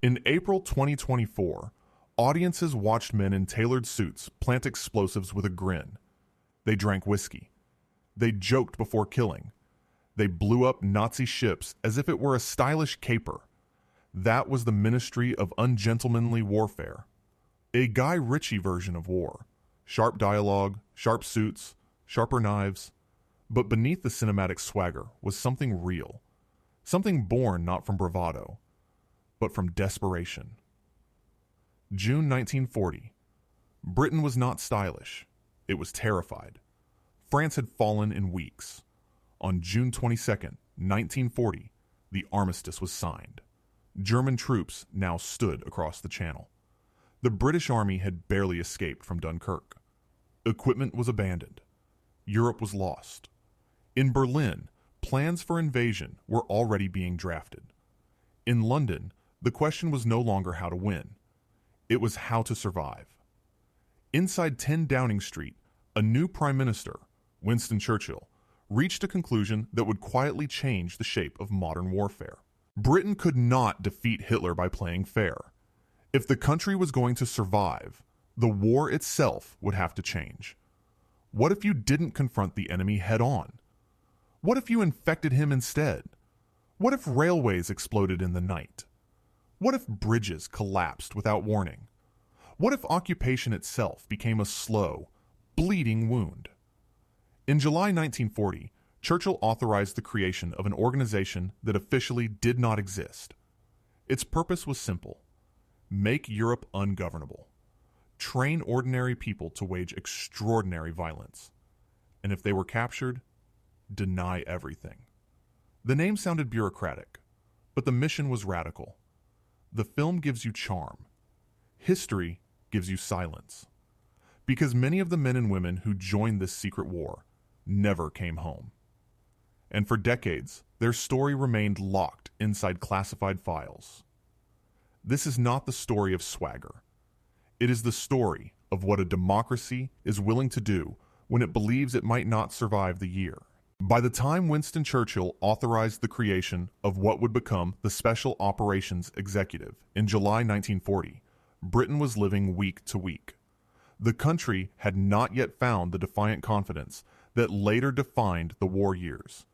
In April 2024, audiences watched men in tailored suits plant explosives with a grin. They drank whiskey. They joked before killing. They blew up Nazi ships as if it were a stylish caper. That was the Ministry of Ungentlemanly Warfare. A Guy Ritchie version of war. Sharp dialogue, sharp suits, sharper knives. But beneath the cinematic swagger was something real. Something born not from bravado, but from desperation. June 1940. Britain was not stylish. It was terrified. France had fallen in weeks. On June 22nd, 1940, the armistice was signed. German troops now stood across the Channel. The British Army had barely escaped from Dunkirk. Equipment was abandoned. Europe was lost. In Berlin, plans for invasion were already being drafted. In London, the question was no longer how to win. It was how to survive. Inside 10 Downing Street, a new Prime Minister, Winston Churchill, reached a conclusion that would quietly change the shape of modern warfare. Britain could not defeat Hitler by playing fair. If the country was going to survive, the war itself would have to change. What if you didn't confront the enemy head-on? What if you infected him instead? What if railways exploded in the night? What if bridges collapsed without warning? What if occupation itself became a slow, bleeding wound? In July 1940, Churchill authorized the creation of an organization that officially did not exist. Its purpose was simple: make Europe ungovernable. Train ordinary people to wage extraordinary violence. And if they were captured, deny everything. The name sounded bureaucratic, but the mission was radical. The film gives you charm. History gives you silence. Because many of the men and women who joined this secret war never came home. And for decades, their story remained locked inside classified files. This is not the story of swagger. It is the story of what a democracy is willing to do when it believes it might not survive the year. By the time Winston Churchill authorized the creation of what would become the Special Operations Executive in July 1940, Britain was living week to week. The country had not yet found the defiant confidence that later defined the war years.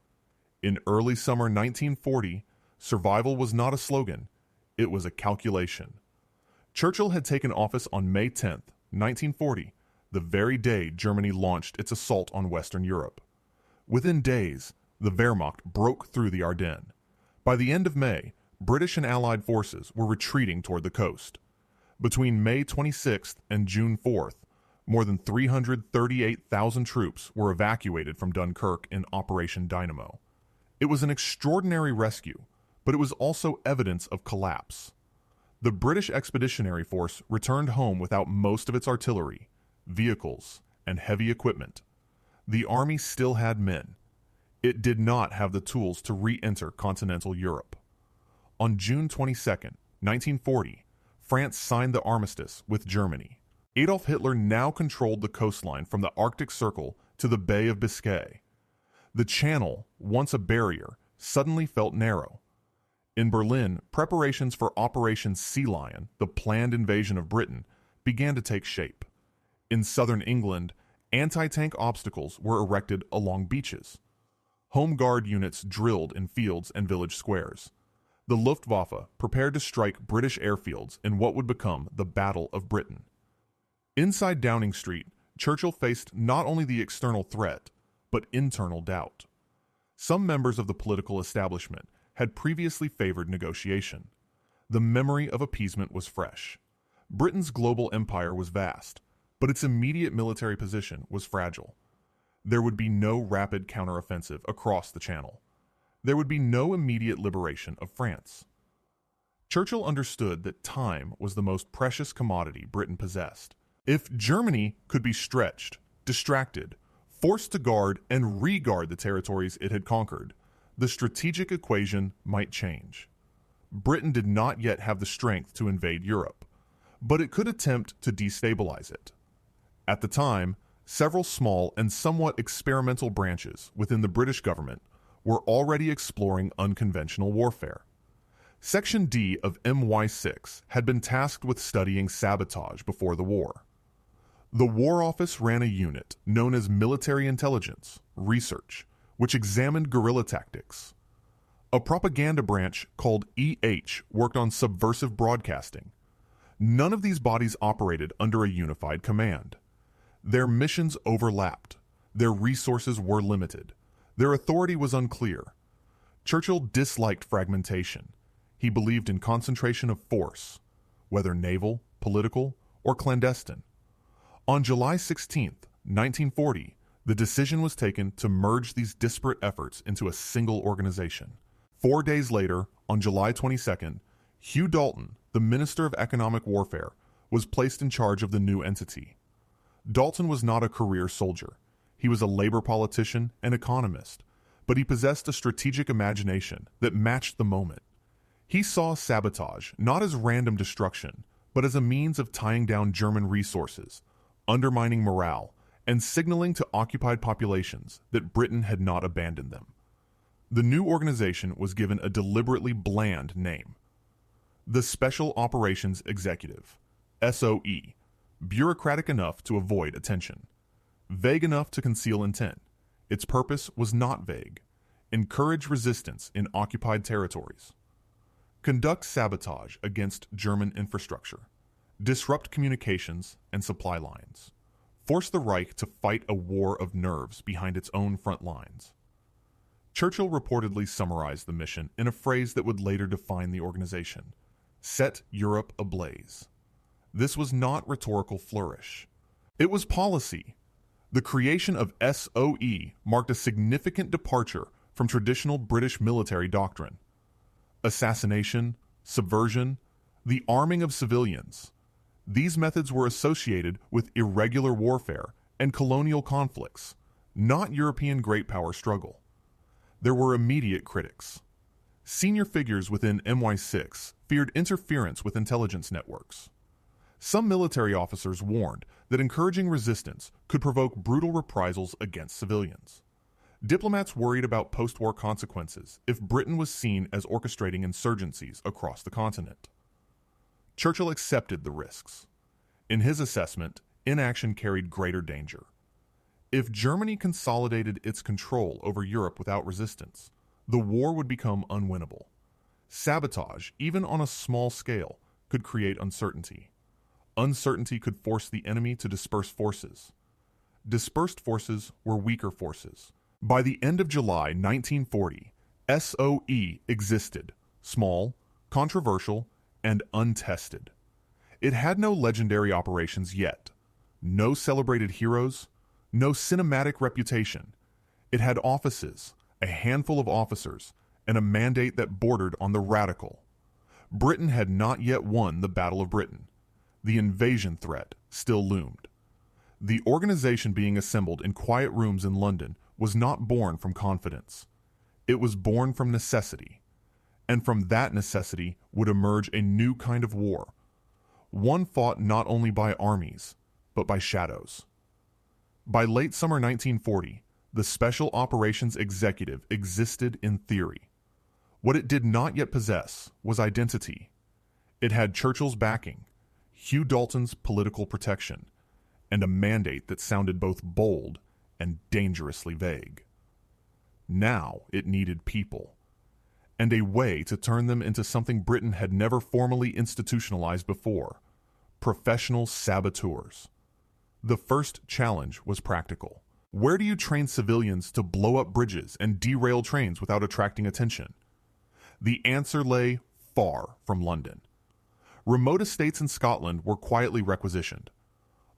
In early summer 1940, survival was not a slogan, it was a calculation. Churchill had taken office on May 10, 1940, the very day Germany launched its assault on Western Europe. Within days, the Wehrmacht broke through the Ardennes. By the end of May, British and Allied forces were retreating toward the coast. Between May 26th and June 4th, more than 338,000 troops were evacuated from Dunkirk in Operation Dynamo. It was an extraordinary rescue, but it was also evidence of collapse. The British Expeditionary Force returned home without most of its artillery, vehicles, and heavy equipment. The army still had men. It did not have the tools to re-enter continental Europe. On June 22, 1940, France signed the armistice with Germany. Adolf Hitler now controlled the coastline from the Arctic Circle to the Bay of Biscay. The Channel, once a barrier, suddenly felt narrow. In Berlin, preparations for Operation Sea Lion, the planned invasion of Britain, began to take shape. In southern England, anti-tank obstacles were erected along beaches. Home Guard units drilled in fields and village squares. The Luftwaffe prepared to strike British airfields in what would become the Battle of Britain. Inside Downing Street, Churchill faced not only the external threat, but internal doubt. Some members of the political establishment had previously favored negotiation. The memory of appeasement was fresh. Britain's global empire was vast, but its immediate military position was fragile. There would be no rapid counteroffensive across the Channel. There would be no immediate liberation of France. Churchill understood that time was the most precious commodity Britain possessed. If Germany could be stretched, distracted, forced to guard and re-guard the territories it had conquered, the strategic equation might change. Britain did not yet have the strength to invade Europe, but it could attempt to destabilize it. At the time, several small and somewhat experimental branches within the British government were already exploring unconventional warfare. Section D of MI6 had been tasked with studying sabotage before the war. The War Office ran a unit known as Military Intelligence Research, which examined guerrilla tactics. A propaganda branch called EH worked on subversive broadcasting. None of these bodies operated under a unified command. Their missions overlapped. Their resources were limited. Their authority was unclear. Churchill disliked fragmentation. He believed in concentration of force, whether naval, political, or clandestine. On July 16, 1940, the decision was taken to merge these disparate efforts into a single organization. 4 days later, on July 22nd, Hugh Dalton, the Minister of Economic Warfare, was placed in charge of the new entity. Dalton was not a career soldier. He was a labor politician and economist, but he possessed a strategic imagination that matched the moment. He saw sabotage not as random destruction, but as a means of tying down German resources, undermining morale, and signaling to occupied populations that Britain had not abandoned them. The new organization was given a deliberately bland name: the Special Operations Executive, SOE, bureaucratic enough to avoid attention, vague enough to conceal intent. Its purpose was not vague: encourage resistance in occupied territories, conduct sabotage against German infrastructure, disrupt communications and supply lines, force the Reich to fight a war of nerves behind its own front lines. Churchill reportedly summarized the mission in a phrase that would later define the organization: set Europe ablaze. This was not rhetorical flourish. It was policy. The creation of SOE marked a significant departure from traditional British military doctrine. Assassination, subversion, the arming of civilians. These methods were associated with irregular warfare and colonial conflicts, not European great power struggle. There were immediate critics. Senior figures within MI6 feared interference with intelligence networks. Some military officers warned that encouraging resistance could provoke brutal reprisals against civilians. Diplomats worried about post-war consequences if Britain was seen as orchestrating insurgencies across the continent. Churchill accepted the risks. In his assessment, inaction carried greater danger. If Germany consolidated its control over Europe without resistance, the war would become unwinnable. Sabotage, even on a small scale, could create uncertainty. Uncertainty could force the enemy to disperse forces. Dispersed forces were weaker forces. By the end of July 1940, SOE existed, small, controversial, and untested. It had no legendary operations yet, no celebrated heroes, no cinematic reputation. It had offices, a handful of officers, and a mandate that bordered on the radical. Britain had not yet won the Battle of Britain. The invasion threat still loomed. The organization being assembled in quiet rooms in London was not born from confidence. It was born from necessity. And from that necessity would emerge a new kind of war, one fought not only by armies, but by shadows. By late summer 1940, the Special Operations Executive existed in theory. What it did not yet possess was identity. It had Churchill's backing, Hugh Dalton's political protection, and a mandate that sounded both bold and dangerously vague. Now it needed people, and a way to turn them into something Britain had never formally institutionalized before: professional saboteurs. The first challenge was practical. Where do you train civilians to blow up bridges and derail trains without attracting attention? The answer lay far from London. Remote estates in Scotland were quietly requisitioned.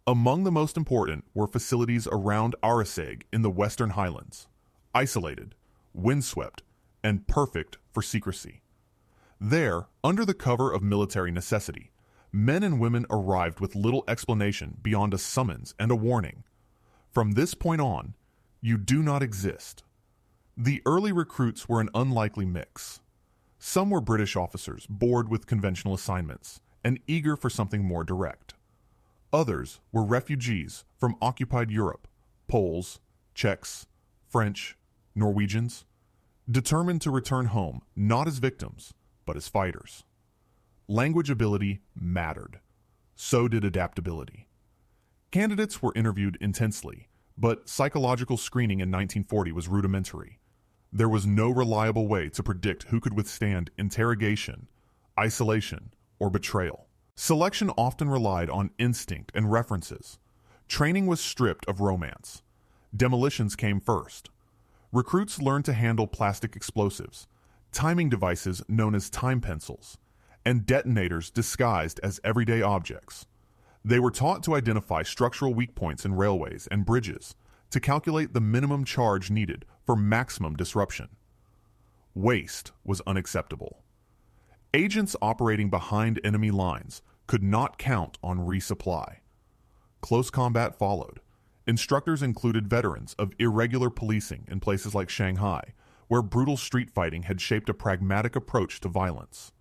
Among the most important were facilities around Arisaig in the Western Highlands, isolated, windswept, and perfect for secrecy. There, under the cover of military necessity, men and women arrived with little explanation beyond a summons and a warning. From this point on, you do not exist. The early recruits were an unlikely mix. Some were British officers bored with conventional assignments and eager for something more direct. Others were refugees from occupied Europe, Poles, Czechs, French, Norwegians, determined to return home not as victims, but as fighters. Language ability mattered. So did adaptability. Candidates were interviewed intensely, but psychological screening in 1940 was rudimentary. There was no reliable way to predict who could withstand interrogation, isolation, or betrayal. Selection often relied on instinct and references. Training was stripped of romance. Demolitions came first. Recruits learned to handle plastic explosives, timing devices known as time pencils, and detonators disguised as everyday objects. They were taught to identify structural weak points in railways and bridges, to calculate the minimum charge needed for maximum disruption. Waste was unacceptable. Agents operating behind enemy lines could not count on resupply. Close combat followed. Instructors included veterans of irregular policing in places like Shanghai, where brutal street fighting had shaped a pragmatic approach to violence.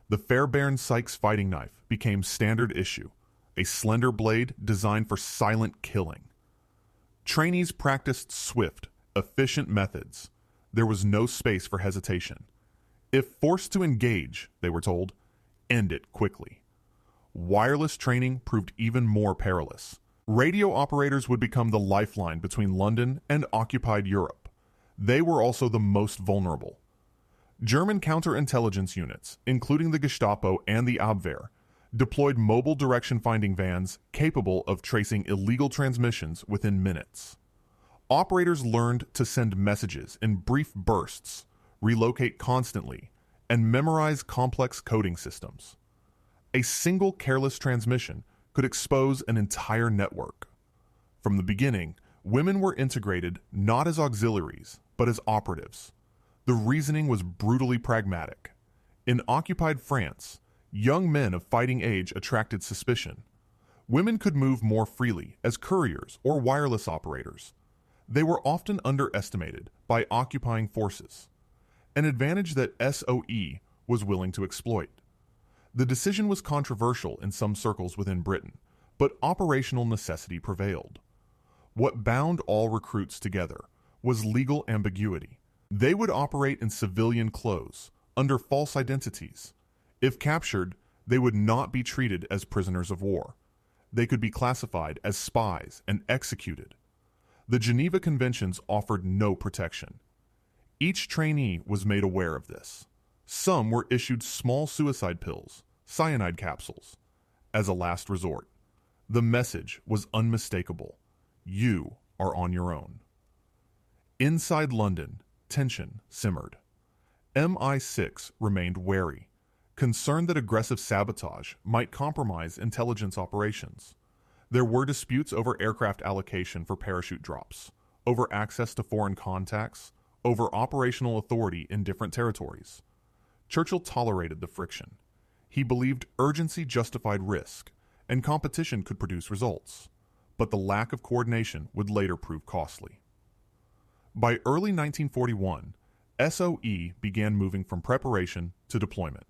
The Fairbairn Sykes fighting knife became standard issue, a slender blade designed for silent killing. Trainees practiced swift, efficient methods. There was no space for hesitation. If forced to engage, they were told, end it quickly. Wireless training proved even more perilous. Radio operators would become the lifeline between London and occupied Europe. They were also the most vulnerable. German counterintelligence units, including the Gestapo and the Abwehr, deployed mobile direction-finding vans capable of tracing illegal transmissions within minutes. Operators learned to send messages in brief bursts, relocate constantly, and memorize complex coding systems. A single careless transmission could expose an entire network. From the beginning, women were integrated not as auxiliaries, but as operatives. The reasoning was brutally pragmatic. In occupied France, young men of fighting age attracted suspicion. Women could move more freely as couriers or wireless operators. They were often underestimated by occupying forces, an advantage that SOE was willing to exploit. The decision was controversial in some circles within Britain, but operational necessity prevailed. What bound all recruits together was legal ambiguity. They would operate in civilian clothes, under false identities. If captured, they would not be treated as prisoners of war. They could be classified as spies and executed. The Geneva Conventions offered no protection. Each trainee was made aware of this. Some were issued small suicide pills, cyanide capsules, as a last resort. The message was unmistakable. You are on your own. Inside London, tension simmered. MI6 remained wary, concerned that aggressive sabotage might compromise intelligence operations. There were disputes over aircraft allocation for parachute drops, over access to foreign contacts, over operational authority in different territories. Churchill tolerated the friction. He believed urgency justified risk, and competition could produce results. But the lack of coordination would later prove costly. By early 1941, SOE began moving from preparation to deployment.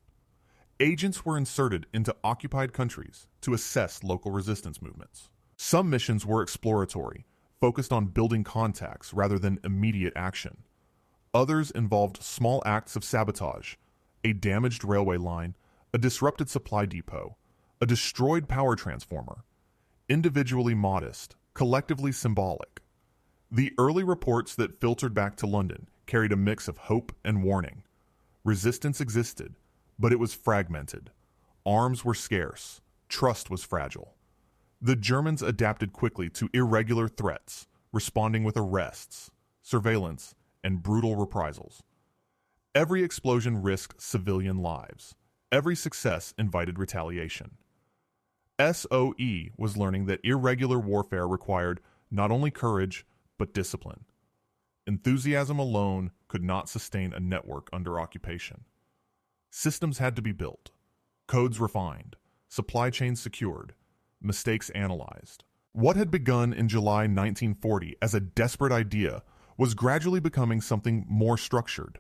Agents were inserted into occupied countries to assess local resistance movements. Some missions were exploratory, focused on building contacts rather than immediate action. Others involved small acts of sabotage, a damaged railway line, a disrupted supply depot, a destroyed power transformer. Individually modest, collectively symbolic. The early reports that filtered back to London carried a mix of hope and warning. Resistance existed, but it was fragmented. Arms were scarce. Trust was fragile. The Germans adapted quickly to irregular threats, responding with arrests, surveillance, and brutal reprisals. Every explosion risked civilian lives. Every success invited retaliation. SOE was learning that irregular warfare required not only courage, but discipline. Enthusiasm alone could not sustain a network under occupation. Systems had to be built, codes refined, supply chains secured, mistakes analyzed. What had begun in July 1940 as a desperate idea was gradually becoming something more structured.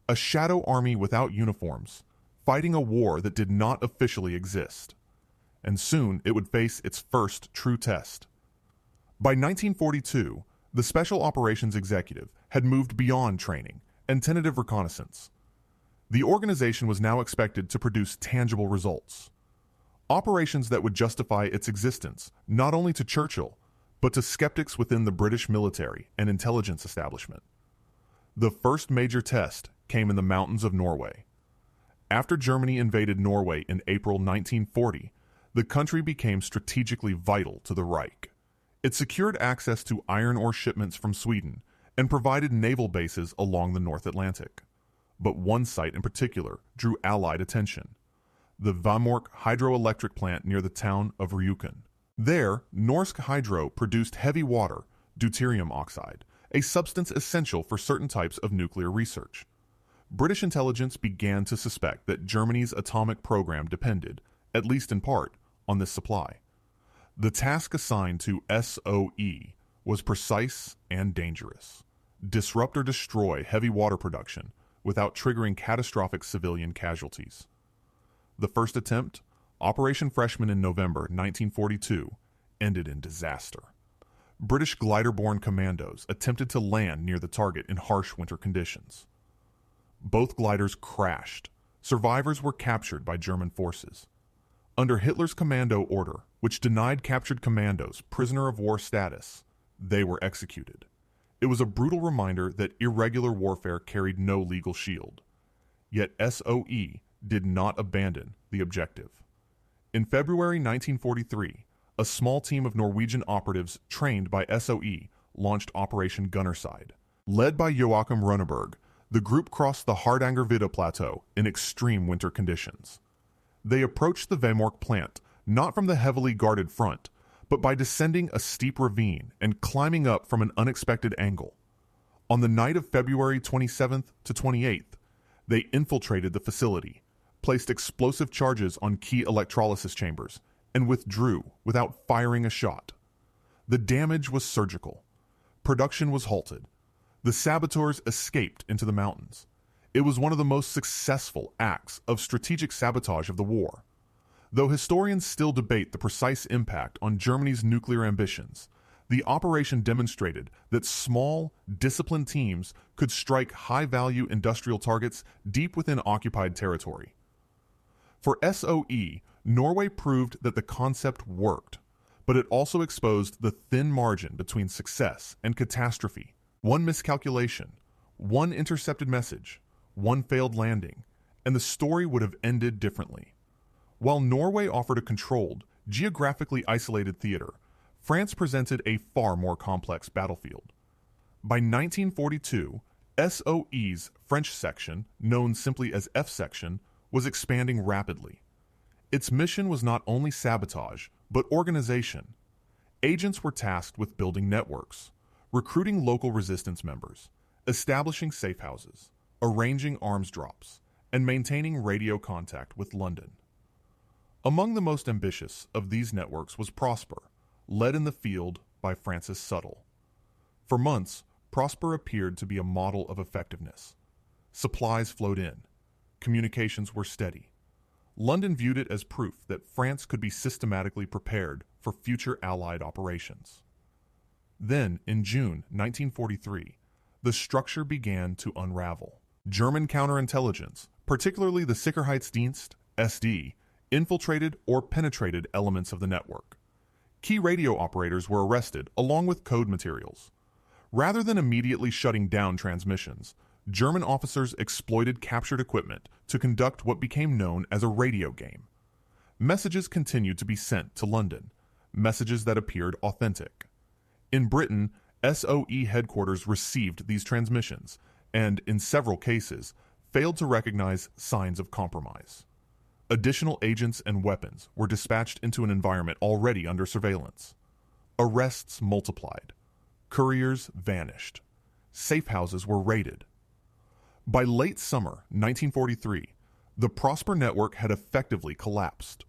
A shadow army without uniforms, fighting a war that did not officially exist. And soon it would face its first true test. By 1942, the Special Operations Executive had moved beyond training and tentative reconnaissance. The organization was now expected to produce tangible results. Operations that would justify its existence not only to Churchill, but to skeptics within the British military and intelligence establishment. The first major test came in the mountains of Norway. After Germany invaded Norway in April 1940, the country became strategically vital to the Reich. It secured access to iron ore shipments from Sweden and provided naval bases along the North Atlantic. But one site in particular drew Allied attention: the Vamork hydroelectric plant near the town of Rjukan. There, Norsk Hydro produced heavy water, deuterium oxide, a substance essential for certain types of nuclear research. British intelligence began to suspect that Germany's atomic program depended, at least in part, on this supply. The task assigned to SOE was precise and dangerous: disrupt or destroy heavy water production without triggering catastrophic civilian casualties. The first attempt, Operation Freshman in November 1942, ended in disaster. British glider-borne commandos attempted to land near the target in harsh winter conditions. Both gliders crashed. Survivors were captured by German forces. Under Hitler's commando order, which denied captured commandos prisoner of war status, they were executed. It was a brutal reminder that irregular warfare carried no legal shield. Yet SOE did not abandon the objective. In February 1943, a small team of Norwegian operatives trained by SOE launched Operation Gunnerside. Led by Joachim Runeberg, the group crossed the Hardangervidda Plateau in extreme winter conditions. They approached the Vamork plant not from the heavily guarded front, but by descending a steep ravine and climbing up from an unexpected angle. On the night of February 27th to 28th, they infiltrated the facility, placed explosive charges on key electrolysis chambers, and withdrew without firing a shot. The damage was surgical. Production was halted. The saboteurs escaped into the mountains. It was one of the most successful acts of strategic sabotage of the war. Though historians still debate the precise impact on Germany's nuclear ambitions, the operation demonstrated that small, disciplined teams could strike high-value industrial targets deep within occupied territory. For SOE, Norway proved that the concept worked, but it also exposed the thin margin between success and catastrophe. One miscalculation, one intercepted message, one failed landing, and the story would have ended differently. While Norway offered a controlled, geographically isolated theater, France presented a far more complex battlefield. By 1942, SOE's French section, known simply as F Section, was expanding rapidly. Its mission was not only sabotage, but organization. Agents were tasked with building networks, recruiting local resistance members, establishing safe houses, arranging arms drops, and maintaining radio contact with London. Among the most ambitious of these networks was Prosper, led in the field by Francis Suttle. For months, Prosper appeared to be a model of effectiveness. Supplies flowed in. Communications were steady. London viewed it as proof that France could be systematically prepared for future Allied operations. Then, in June 1943, the structure began to unravel. German counterintelligence, particularly the Sicherheitsdienst, SD, infiltrated or penetrated elements of the network. Key radio operators were arrested along with code materials. Rather than immediately shutting down transmissions, German officers exploited captured equipment to conduct what became known as a radio game. Messages continued to be sent to London, messages that appeared authentic. In Britain, SOE headquarters received these transmissions and, in several cases, failed to recognize signs of compromise. Additional agents and weapons were dispatched into an environment already under surveillance. Arrests multiplied. Couriers vanished. Safe houses were raided. By late summer 1943, the Prosper network had effectively collapsed.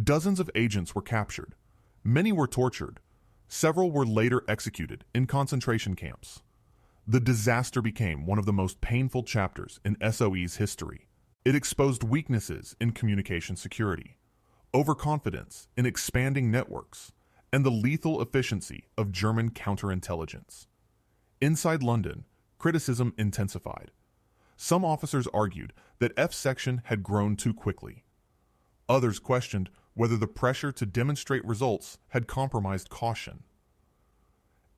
Dozens of agents were captured. Many were tortured. Several were later executed in concentration camps. The disaster became one of the most painful chapters in SOE's history. It exposed weaknesses in communication security, overconfidence in expanding networks, and the lethal efficiency of German counterintelligence. Inside London, criticism intensified. Some officers argued that F Section had grown too quickly. Others questioned whether the pressure to demonstrate results had compromised caution.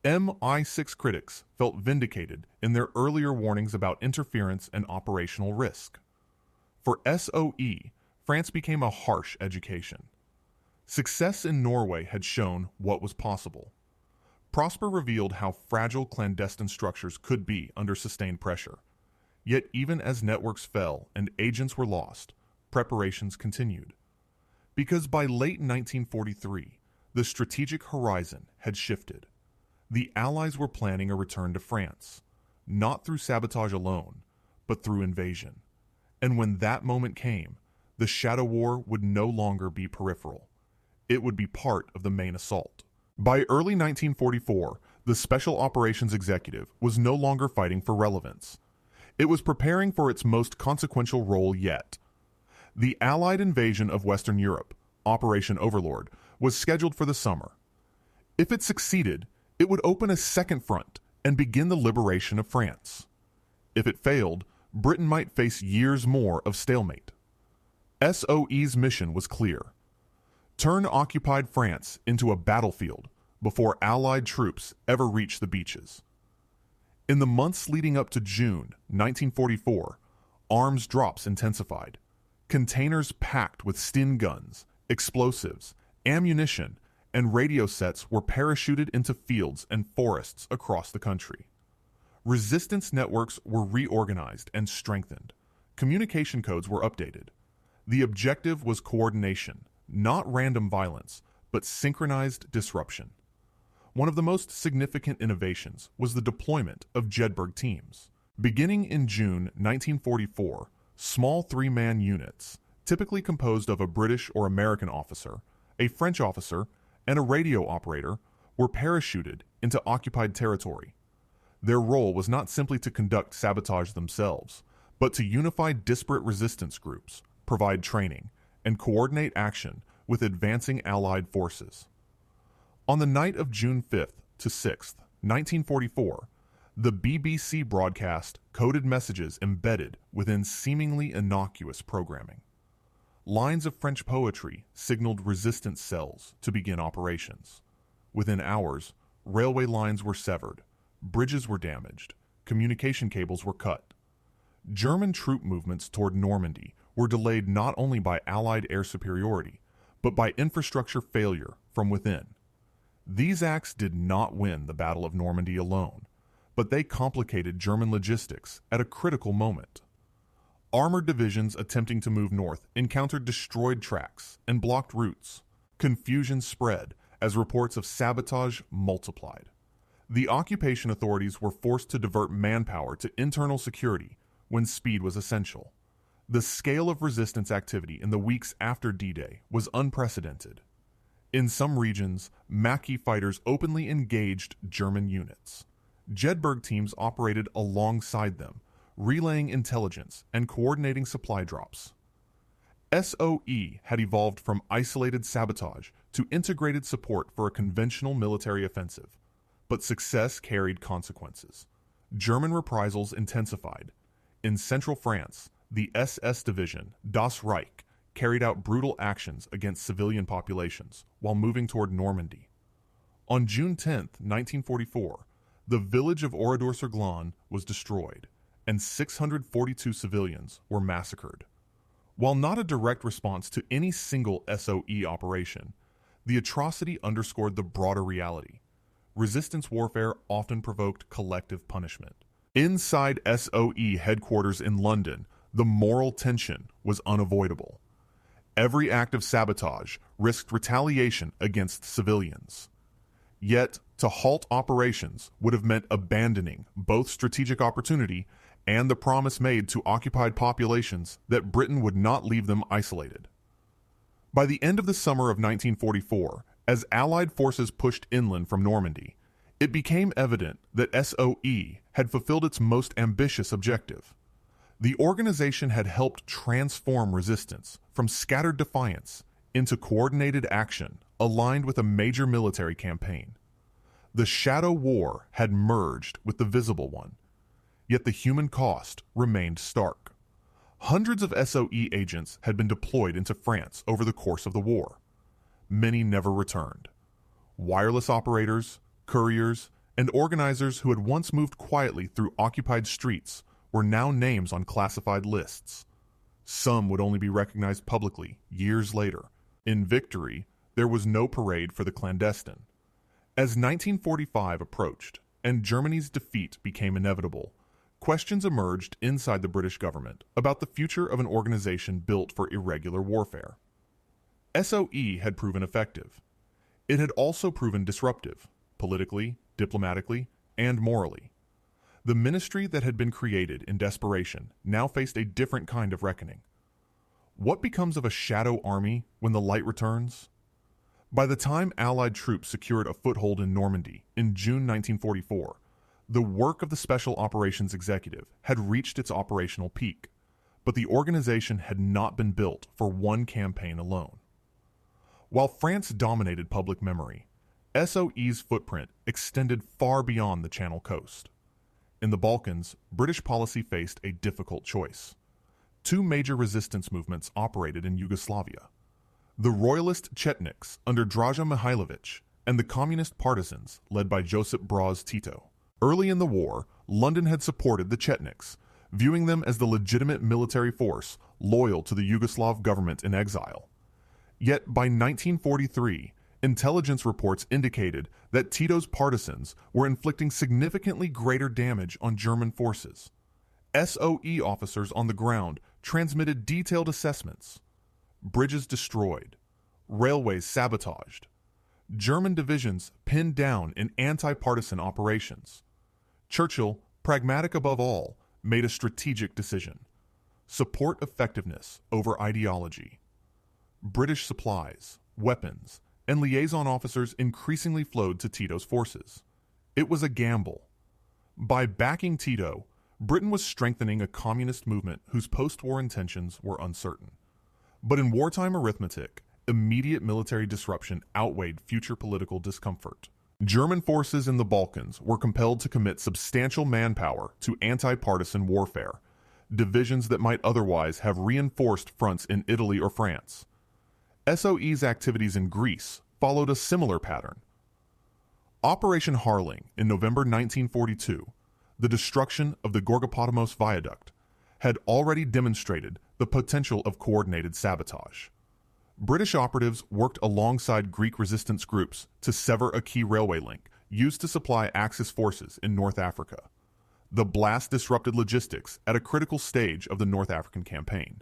MI6 critics felt vindicated in their earlier warnings about interference and operational risk. For SOE, France became a harsh education. Success in Norway had shown what was possible. Prosper revealed how fragile clandestine structures could be under sustained pressure. Yet even as networks fell and agents were lost, preparations continued. Because by late 1943, the strategic horizon had shifted. The Allies were planning a return to France, not through sabotage alone, but through invasion. And when that moment came, the Shadow War would no longer be peripheral. It would be part of the main assault. By early 1944, the Special Operations Executive was no longer fighting for relevance. It was preparing for its most consequential role yet. The Allied invasion of Western Europe, Operation Overlord, was scheduled for the summer. If it succeeded, it would open a second front and begin the liberation of France. If it failed, Britain might face years more of stalemate. SOE's mission was clear: turn occupied France into a battlefield before Allied troops ever reached the beaches. In the months leading up to June 1944, arms drops intensified. Containers packed with Sten guns, explosives, ammunition, and radio sets were parachuted into fields and forests across the country. Resistance networks were reorganized and strengthened. Communication codes were updated. The objective was coordination, not random violence, but synchronized disruption. One of the most significant innovations was the deployment of Jedburgh teams. Beginning in June 1944, small three-man units, typically composed of a British or American officer, a French officer, and a radio operator, were parachuted into occupied territory. Their role was not simply to conduct sabotage themselves, but to unify disparate resistance groups, provide training, and coordinate action with advancing Allied forces. On the night of June 5th to 6th, 1944, the BBC broadcast coded messages embedded within seemingly innocuous programming. Lines of French poetry signaled resistance cells to begin operations. Within hours, railway lines were severed, bridges were damaged, communication cables were cut. German troop movements toward Normandy were delayed not only by Allied air superiority, but by infrastructure failure from within. These acts did not win the Battle of Normandy alone, but they complicated German logistics at a critical moment. Armored divisions attempting to move north encountered destroyed tracks and blocked routes. Confusion spread as reports of sabotage multiplied. The occupation authorities were forced to divert manpower to internal security when speed was essential. The scale of resistance activity in the weeks after D-Day was unprecedented. In some regions, Maquis fighters openly engaged German units. Jedburgh teams operated alongside them, relaying intelligence and coordinating supply drops. SOE had evolved from isolated sabotage to integrated support for a conventional military offensive, but success carried consequences. German reprisals intensified. In central France, the SS division, Das Reich, carried out brutal actions against civilian populations while moving toward Normandy. On June 10, 1944, the village of Oradour-sur-Glane was destroyed, and 642 civilians were massacred. While not a direct response to any single SOE operation, the atrocity underscored the broader reality. Resistance warfare often provoked collective punishment. Inside SOE headquarters in London, the moral tension was unavoidable. Every act of sabotage risked retaliation against civilians. Yet, to halt operations would have meant abandoning both strategic opportunity and the promise made to occupied populations that Britain would not leave them isolated. By the end of the summer of 1944, as Allied forces pushed inland from Normandy, it became evident that SOE had fulfilled its most ambitious objective. The organization had helped transform resistance from scattered defiance into coordinated action aligned with a major military campaign. The Shadow War had merged with the visible one. yet the human cost remained stark. Hundreds of SOE agents had been deployed into France over the course of the war. Many never returned. Wireless operators, couriers, and organizers who had once moved quietly through occupied streets were now names on classified lists. Some would only be recognized publicly years later. In victory, there was no parade for the clandestine. As 1945 approached and Germany's defeat became inevitable, questions emerged inside the British government about the future of an organization built for irregular warfare. SOE had proven effective. It had also proven disruptive, politically, diplomatically, and morally. The ministry that had been created in desperation now faced a different kind of reckoning. What becomes of a shadow army when the light returns? By the time Allied troops secured a foothold in Normandy in June 1944, the work of the Special Operations Executive had reached its operational peak, but the organization had not been built for one campaign alone. While France dominated public memory, SOE's footprint extended far beyond the Channel coast. In the Balkans, British policy faced a difficult choice. Two major resistance movements operated in Yugoslavia: the Royalist Chetniks under Draža Mihailović and the Communist Partisans led by Josip Broz Tito. Early in the war, London had supported the Chetniks, viewing them as the legitimate military force loyal to the Yugoslav government in exile. Yet by 1943, intelligence reports indicated that Tito's partisans were inflicting significantly greater damage on German forces. SOE officers on the ground transmitted detailed assessments: bridges destroyed, railways sabotaged, German divisions pinned down in anti-partisan operations. Churchill, pragmatic above all, made a strategic decision: support effectiveness over ideology. British supplies, weapons, and liaison officers increasingly flowed to Tito's forces. It was a gamble. By backing Tito, Britain was strengthening a communist movement whose post-war intentions were uncertain. But in wartime arithmetic, immediate military disruption outweighed future political discomfort. German forces in the Balkans were compelled to commit substantial manpower to anti-partisan warfare, divisions that might otherwise have reinforced fronts in Italy or France. SOE's activities in Greece followed a similar pattern. Operation Harling in November 1942, the destruction of the Gorgopotamos Viaduct, had already demonstrated the potential of coordinated sabotage. British operatives worked alongside Greek resistance groups to sever a key railway link used to supply Axis forces in North Africa. The blast disrupted logistics at a critical stage of the North African campaign.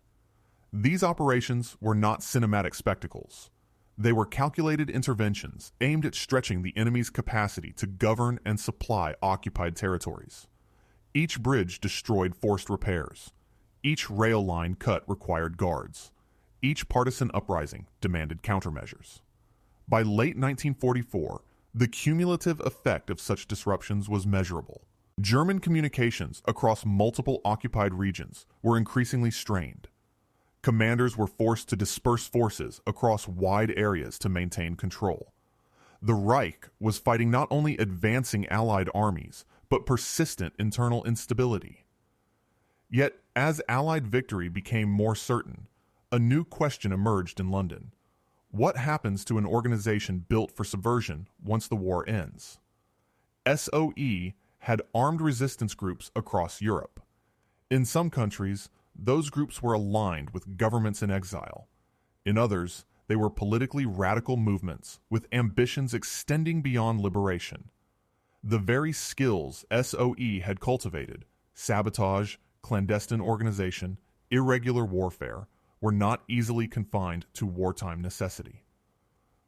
These operations were not cinematic spectacles. They were calculated interventions aimed at stretching the enemy's capacity to govern and supply occupied territories. Each bridge destroyed forced repairs. Each rail line cut required guards. Each partisan uprising demanded countermeasures. By late 1944, the cumulative effect of such disruptions was measurable. German communications across multiple occupied regions were increasingly strained. Commanders were forced to disperse forces across wide areas to maintain control. The Reich was fighting not only advancing Allied armies, but persistent internal instability. Yet, as Allied victory became more certain, a new question emerged in London. What happens to an organization built for subversion once the war ends? SOE had armed resistance groups across Europe. In some countries, those groups were aligned with governments in exile. In others, they were politically radical movements with ambitions extending beyond liberation. The very skills SOE had cultivated, sabotage, clandestine organization, irregular warfare, were not easily confined to wartime necessity.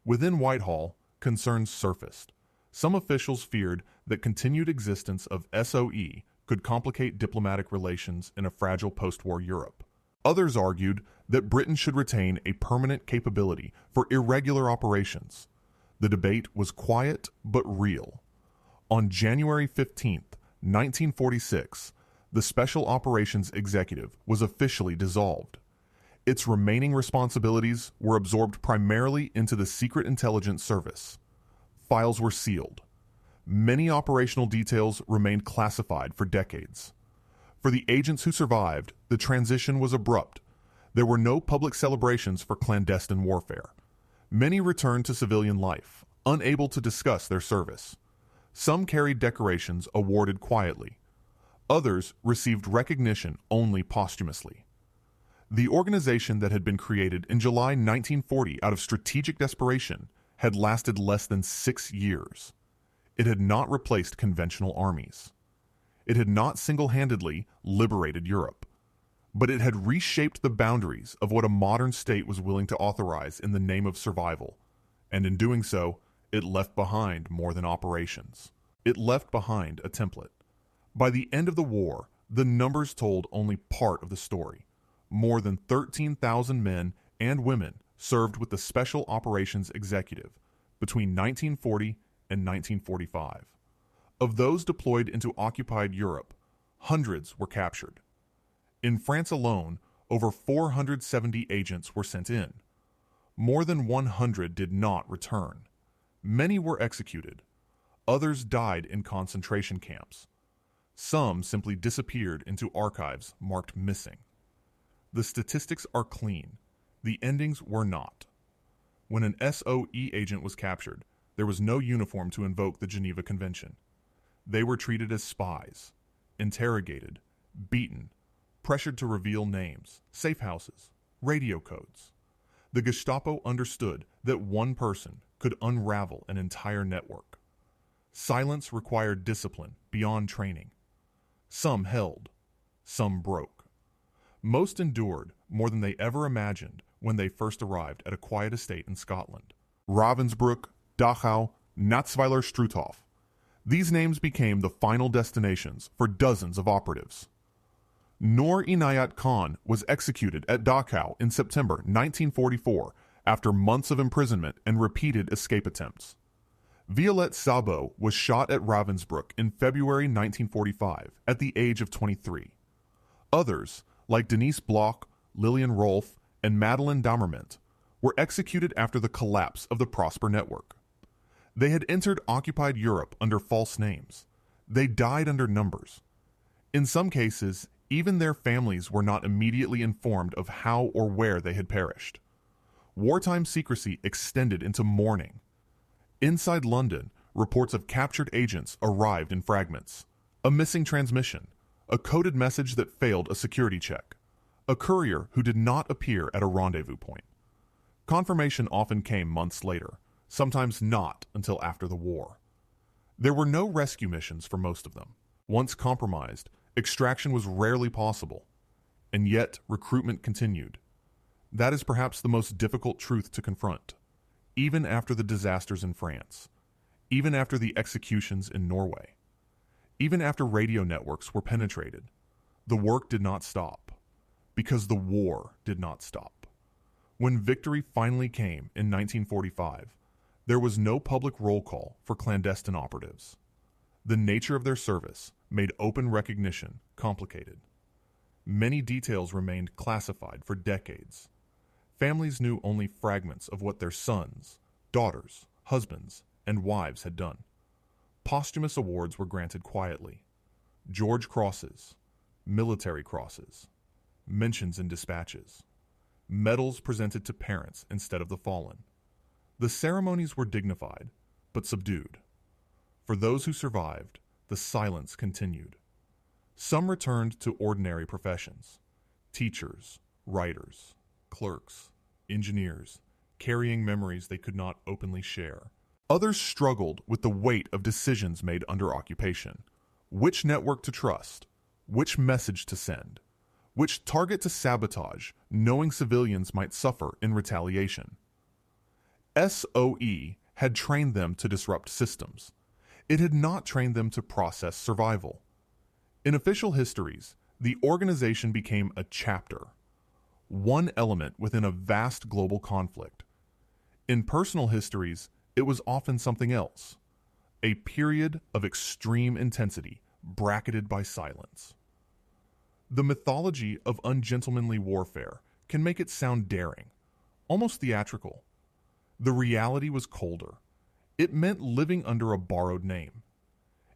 Within Whitehall, concerns surfaced. Some officials feared that continued existence of SOE could complicate diplomatic relations in a fragile post-war Europe. Others argued that Britain should retain a permanent capability for irregular operations. The debate was quiet but real. On January 15, 1946, the Special Operations Executive was officially dissolved. Its remaining responsibilities were absorbed primarily into the Secret Intelligence Service. Files were sealed. Many operational details remained classified for decades. For the agents who survived, the transition was abrupt. There were no public celebrations for clandestine warfare. Many returned to civilian life, unable to discuss their service. Some carried decorations awarded quietly. Others received recognition only posthumously. The organization that had been created in July 1940 out of strategic desperation had lasted less than 6 years. It had not replaced conventional armies. It had not single-handedly liberated Europe, but it had reshaped the boundaries of what a modern state was willing to authorize in the name of survival, and in doing so, it left behind more than operations. It left behind a template. By the end of the war, the numbers told only part of the story. More than 13,000 men and women served with the Special Operations Executive between 1940 and 1945. Of those deployed into occupied Europe, hundreds were captured. In France alone, over 470 agents were sent in. More than 100 did not return. Many were executed. Others died in concentration camps. Some simply disappeared into archives marked missing. The statistics are clean. The endings were not. When an SOE agent was captured, there was no uniform to invoke the Geneva Convention. They were treated as spies, interrogated, beaten, pressured to reveal names, safe houses, radio codes. The Gestapo understood that one person could unravel an entire network. Silence required discipline beyond training. Some held, some broke. Most endured more than they ever imagined when they first arrived at a quiet estate in Scotland. Ravensbrück, Dachau, Natzweiler Struthof. These names became the final destinations for dozens of operatives. Noor Inayat Khan was executed at Dachau in September 1944 after months of imprisonment and repeated escape attempts. Violette Sabo was shot at Ravensbrück in February 1945 at the age of 23. Others, like Denise Bloch, Lillian Rolfe, and Madeleine Damerment, were executed after the collapse of the Prosper network. They had entered occupied Europe under false names. They died under numbers. In some cases, even their families were not immediately informed of how or where they had perished. Wartime secrecy extended into mourning. Inside London, reports of captured agents arrived in fragments. A missing transmission, a coded message that failed a security check, a courier who did not appear at a rendezvous point. Confirmation often came months later, sometimes not until after the war. There were no rescue missions for most of them. Once compromised, extraction was rarely possible, and yet recruitment continued. That is perhaps the most difficult truth to confront, even after the disasters in France, even after the executions in Norway, even after radio networks were penetrated. The work did not stop, because the war did not stop. When victory finally came in 1945, there was no public roll call for clandestine operatives. The nature of their service made open recognition complicated. Many details remained classified for decades. Families knew only fragments of what their sons, daughters, husbands, and wives had done. Posthumous awards were granted quietly. George Crosses, military crosses, mentions in dispatches, medals presented to parents instead of the fallen. The ceremonies were dignified, but subdued. For those who survived, the silence continued. Some returned to ordinary professions: teachers, writers, clerks, engineers, carrying memories they could not openly share. Others struggled with the weight of decisions made under occupation. Which network to trust? Which message to send? Which target to sabotage, knowing civilians might suffer in retaliation? SOE had trained them to disrupt systems. It had not trained them to process survival. In official histories, the organization became a chapter, one element within a vast global conflict. In personal histories, it was often something else, a period of extreme intensity bracketed by silence. The mythology of ungentlemanly warfare can make it sound daring, almost theatrical. The reality was colder. It meant living under a borrowed name.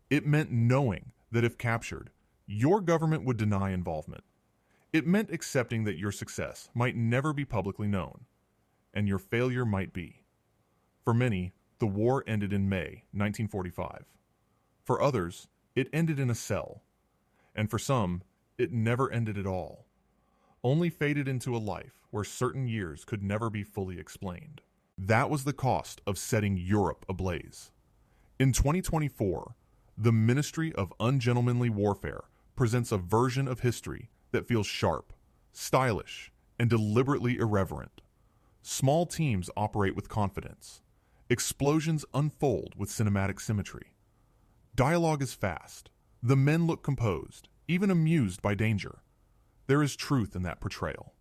It meant knowing that if captured, Your government would deny involvement. It meant accepting that your success might never be publicly known, and your failure might be. For many, the war ended in May 1945. For others, it ended in a cell. And for some, it never ended at all, only faded into a life where certain years could never be fully explained. That was the cost of setting Europe ablaze. In 2024, the Ministry of Ungentlemanly Warfare presents a version of history that feels sharp, stylish, and deliberately irreverent. Small teams operate with confidence. Explosions unfold with cinematic symmetry. Dialogue is fast. The men look composed, even amused by danger. There is truth in that portrayal.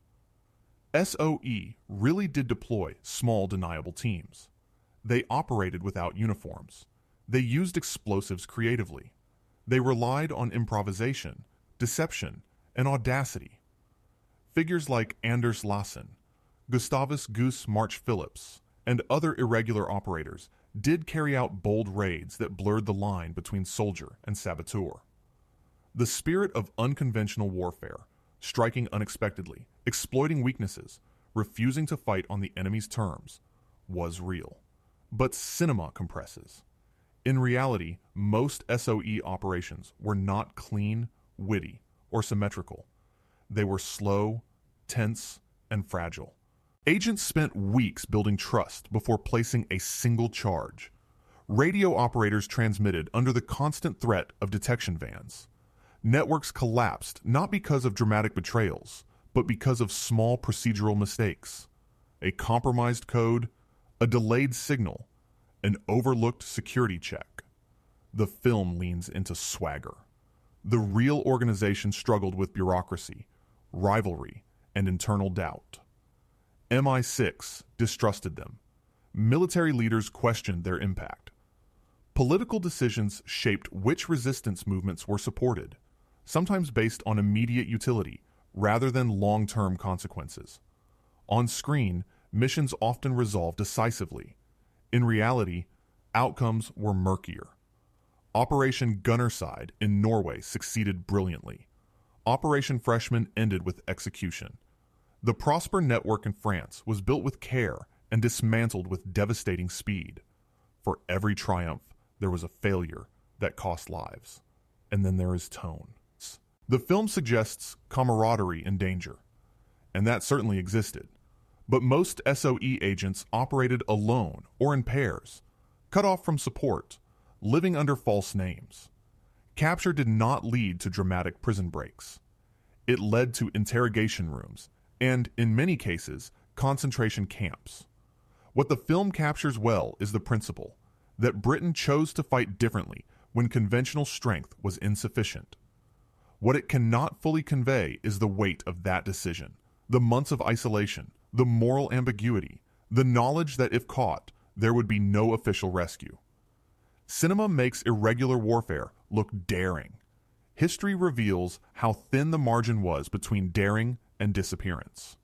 SOE really did deploy small, deniable teams. They operated without uniforms. They used explosives creatively. They relied on improvisation, deception, and audacity. Figures like Anders Lassen, Gustavus Goose March Phillips, and other irregular operators did carry out bold raids that blurred the line between soldier and saboteur. The spirit of unconventional warfare, striking unexpectedly, exploiting weaknesses, refusing to fight on the enemy's terms, was real. But cinema compresses. In reality, most SOE operations were not clean, witty, or symmetrical. They were slow, tense, and fragile. Agents spent weeks building trust before placing a single charge. Radio operators transmitted under the constant threat of detection vans. Networks collapsed not because of dramatic betrayals, but because of small procedural mistakes. A compromised code, a delayed signal, an overlooked security check. The film leans into swagger. The real organization struggled with bureaucracy, rivalry, and internal doubt. MI6 distrusted them. Military leaders questioned their impact. Political decisions shaped which resistance movements were supported, sometimes based on immediate utility rather than long-term consequences. On screen, missions often resolved decisively. In reality, outcomes were murkier. Operation Gunnerside in Norway succeeded brilliantly. Operation Freshman ended with execution. The Prosper network in France was built with care and dismantled with devastating speed. For every triumph, there was a failure that cost lives. And then there is tone. The film suggests camaraderie in danger, and that certainly existed. But most SOE agents operated alone or in pairs, cut off from support, living under false names. Capture did not lead to dramatic prison breaks. It led to interrogation rooms and, in many cases, concentration camps. What the film captures well is the principle that Britain chose to fight differently when conventional strength was insufficient. What it cannot fully convey is the weight of that decision, the months of isolation, the moral ambiguity, the knowledge that if caught, there would be no official rescue. Cinema makes irregular warfare look daring. History reveals how thin the margin was between daring and disappearance.